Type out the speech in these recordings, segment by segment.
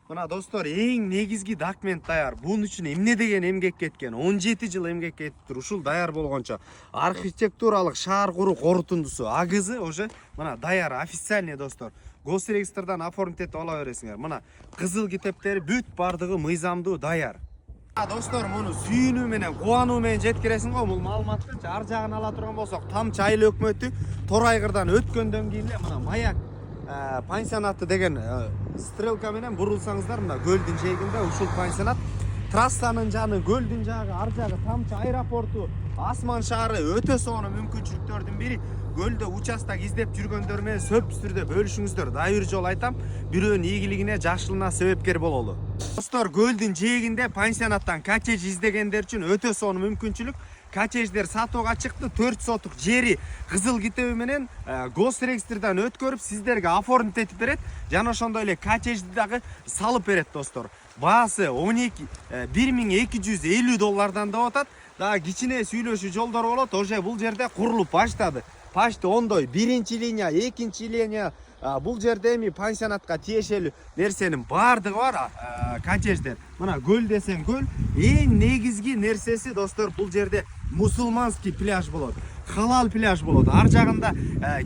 Мына достор, эң негизги документ даяр. Бунун үчүн эмне деген эмгек кеткен? 17 жыл эмгек кетиптир. Ушул даяр болгончо архитектуралык шаар куруу корутундусу АГЗ уже мына даяр официальный достор. Госрегистрдан оформить этип ала бересиңер. Мына кызыл китептери бүт бардыгы мыйзамдуу даяр. Достор, муну сүйүнүү менен кубануу менен жеткиресиң го бул маалыматты. Ар жагын ала турган болсок, Тамчы айыл өкмөтү Торайгырдан өткөндөн кийин эле мына Маяк пансионаты деген стрелка менен бурулсаңыздар, мына көлдүн жээгинде ушул пансионат. Трассанын жаны, көлдүн жагы, ар жагы Тамчы аэропорту, Асман шаары өтө сонун мүмкүнчүлүктөрдүн бири. Көлдө участок издеп жүргөндөр менен сөзсүз түрдө бөлүшүңүздөр. Дагы бир жолу айтам, бирөөнүн ийгилигине, жакшылыгына себепкер бололу. Достор, көлдүн жээгинде пансионаттан коттедж издегендер үчүн өтө сонун мүмкүнчүлүк. Коттедждер сатууга чыкты. 4 сотук жери кызыл китеби менен госрегистрдан өткөрүп сиздерге оформить этип берет. Жана ошондой эле коттеджди дагы салып берет достор. Баасы 1250 доллардан деп атат. Дагы кичине сүйлөшүү жолдор болот. Уже бул жерде курулуп баштады. Почти ондой биринчи линия, экинчи линия, бул жерде эми пансионатка тиешелүү нерсенин баардыгы бар. Коттедждер. Мына көл десең көл, эң негизги нерсеси достор, бул жерде мусулманский пляж болот. Халал пляж болот. Ар жагында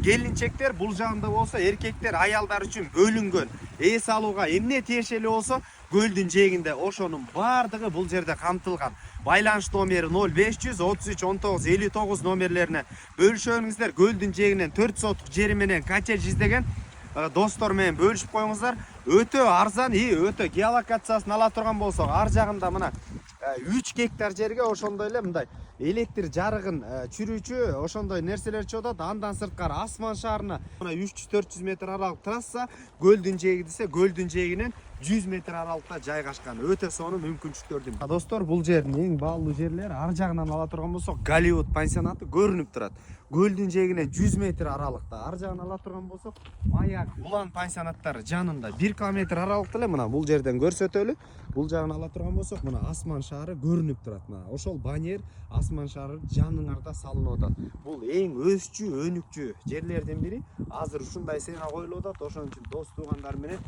келинчектер, бул жагында болсо эркектер, аялдар үчүн бөлүнгөн. Эс алууга эмне тиешелүү болсо, көлдүн жээгинде ошонун баардыгы бул жерде камтылган. Байланыш номери 0500 33 19 59 номерлерине бөлүшөңүздөр. Көлдүн жээгинен 4 сотук жери менен коттедж издеген достор менен бөлүшүп коюңуздар. Өтө арзан, өтө геолокациясын ала турган болсок, ар жагында мына 3 гектар жерге ошондой эле мындай электр жарыгын чүрүүчү ошондой нерселер чыгып атат. Андан сырткары Асман шаарына мына 300-400 метр аралык трасса, көлдүн жээги десе көлдүн жээгинен 100 метр аралыкта жайгашкан. Өтө сонун мүмкүнчүлүктөрдүн. Достор, бул жердин эң баалуу жерлери ар жагынан ала турган болсок, Голливуд пансионаты көрүнүп турат. Көлдүн жээгинен 100 метр аралыкта. Ар жагын ала турган болсок, Маяк, Улан пансионаттары жанында 1 километр аралыкта эле. Мына бул жерден көрсөтөлү. Бул жагын ала турган болсок, мына Асман шаары көрүнүп турат. Мына ошол баннер Асман шаары жаныңарда салынып атат. Бул эң өсчү, өнүкчү жерлердин бири. Азыр ушундай сыйга коюлуп атат. Ошон үчүн дос туугандар менен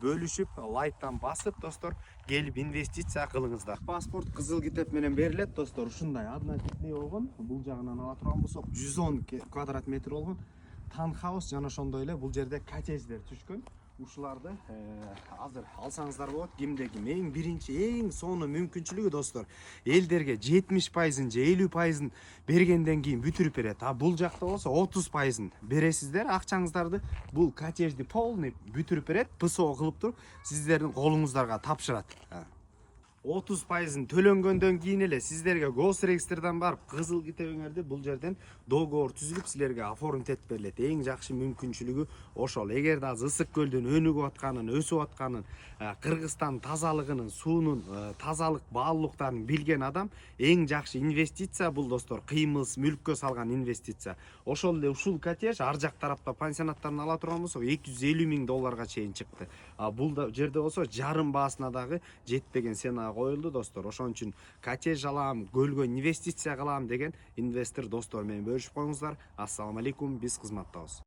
бөлүшүп, лайктан басып, достор, келип инвестиция кылыңыздар. Паспорт кызыл китеп менен берилет, достор. Ушундай однотипный болгон. Бул жагынан ала турган болсок, 110 квадрат метр болгон таунхаус жана ошондой эле бул жерде коттедждер түшкөн. Ушуларды азыр алсаңыздар болот. Кимде ким эң биринчи, эң сонун мүмкүнчүлүгү достор, элдерге 70%, же 50% бергенден кийин бүтүрүп берет. Бул жакта болсо 30% бересиздер акчаңыздарды. Бул коттеджди полный бүтүрүп берет. ПСО кылып туруп сиздердин колуңуздарга тапшырат. 30% төлөнгөндөн кийин эле сиздерге госрегистрдан барып кызыл китебиңерди бул жерден договор түзүлүп силерге оформить этип берилет. Эң жакшы мүмкүнчүлүгү ошол. Эгерде азыр ысык көлдүн өнүгүп атканын, өсүп атканын, Кыргызстан тазалыгынын, суунун тазалык баалуулуктарын билген адам, эң жакшы инвестиция бул достор, кыймылсыз мүлккө салган инвестиция. Ошол эле ушул коттедж ар жак тарапта пансионаттарын ала турган болсок 250 000 долларга чейин чыкты. Бул жерде болсо жарым баасына дагы жетпеген цена коюлду достор. Ошон үчүн коттедж алам, көлгө инвестиция кылам деген инвестор достор менен бөлүшүп коюңуздар. Ассаламу алейкум, биз кызматтабыз.